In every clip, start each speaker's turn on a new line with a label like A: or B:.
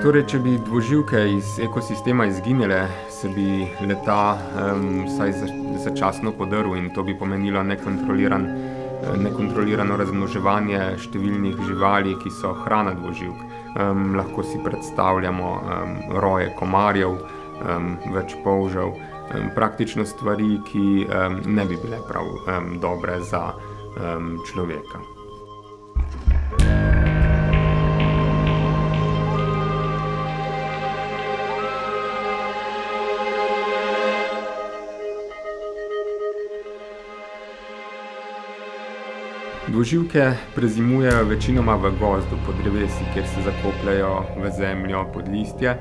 A: Torej, če bi dvoživke iz ekosistema izginile, se bi leta vsaj začasno podrl in to bi pomenilo nekontrolirano razmnoževanje številnih živali, ki so hrana dvoživk. Lahko si predstavljamo roje komarjev, več polžev, praktično stvari, ki ne bi bile prav dobre za človeka. Dvoživke prezimujejo večinoma v gozdu pod drevesi, kjer se zakopljejo v zemljo pod listje.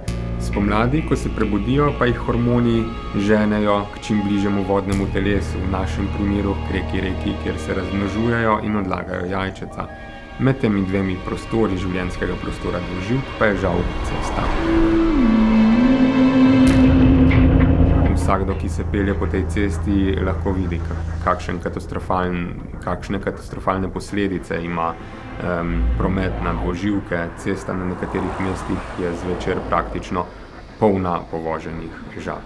A: Spomladi, ko se prebudijo, pa jih hormoni ženejo k čim bližjemu vodnemu telesu, v našem primeru k reki, kjer se razmnožujejo in odlagajo jajčeca. Med temi dvemi prostori življenjskega prostora dvoživk pa je žal cesta. Vsakdo, ki se pelje po tej cesti, lahko vidi, kakšne katastrofalne posledice ima promet na dvoživke. Cesta na nekaterih mestih je zvečer praktično polna povoženih žab.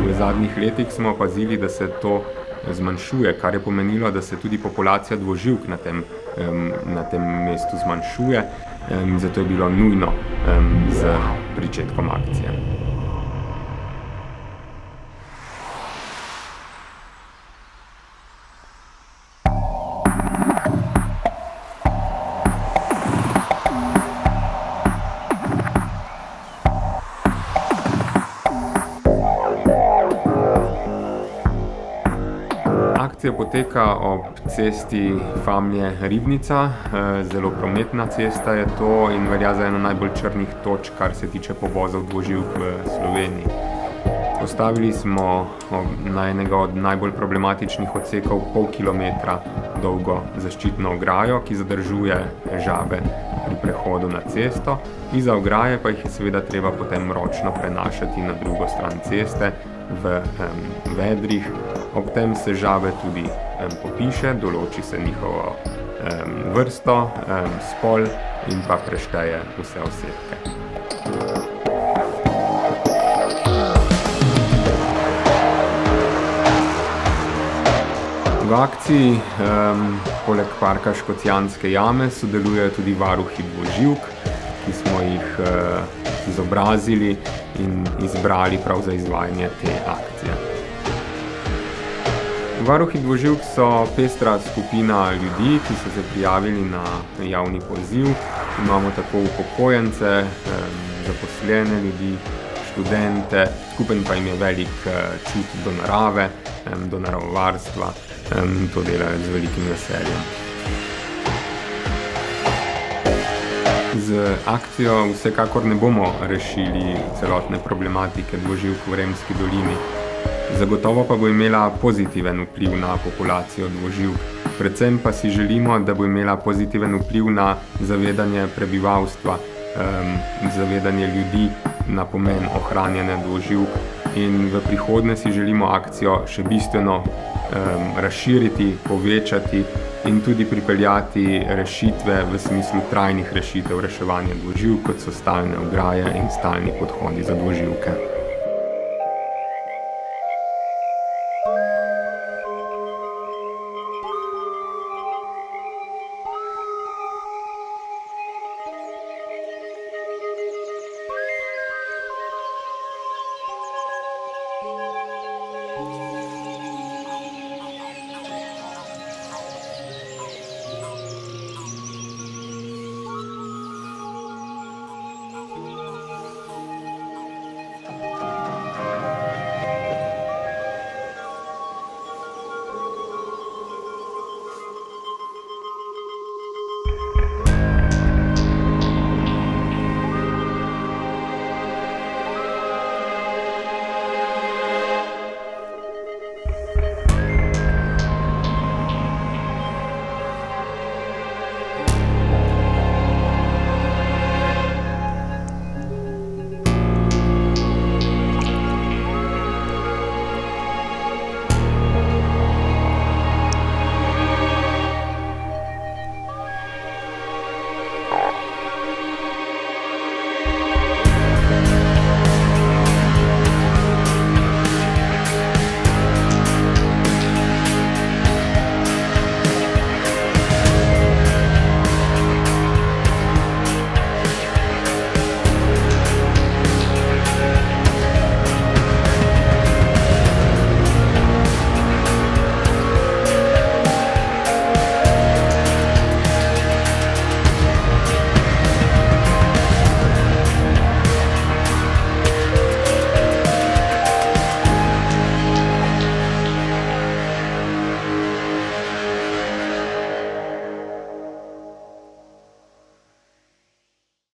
A: V zadnjih letih smo opazili, da se to zmanjšuje, kar je pomenilo, da se tudi populacija dvoživk na tem mestu zmanjšuje. Zato je bilo nujno z pričetkom akcije. Akcija poteka ob cesti Famlje-Ribnica, zelo prometna cesta je to in velja za eno najbolj črnih točk, kar se tiče povozov dvoživk v Sloveniji. Postavili smo na enega od najbolj problematičnih odsekov pol kilometra dolgo zaščitno ograjo, ki zadržuje žabe pri prehodu na cesto. Izza ograje pa jih je seveda treba potem ročno prenašati na drugo stran ceste v vedrih. Ob tem se žabe tudi popiše, določi se njihovo vrsto, spol in pa prešteje vse osebke. V akciji poleg parka Škocjanske jame sodelujejo tudi varuhi dvoživk, ki smo jih izobrazili in izbrali prav za izvajanje te akcije. Varuhi dvoživk so pestra skupina ljudi, ki so se prijavili na javni poziv. Imamo tako upokojence, zaposlene ljudi, študente, skupen pa jim je velik čut do narave, do naravovarstva, to delajo z velikim veseljem. Z akcijo vsekakor ne bomo rešili celotne problematike dvoživk v Remski dolini. Zagotovo pa bo imela pozitiven vpliv na populacijo dvoživk. Predvsem pa si želimo, da bo imela pozitiven vpliv na zavedanje prebivalstva, zavedanje ljudi na pomen ohranjanja dvoživk in v prihodnje si želimo akcijo še bistveno razširiti, povečati in tudi pripeljati rešitve v smislu trajnih rešitev reševanja dvoživk, kot so stalne ograje in stalni podhodi za dvoživke.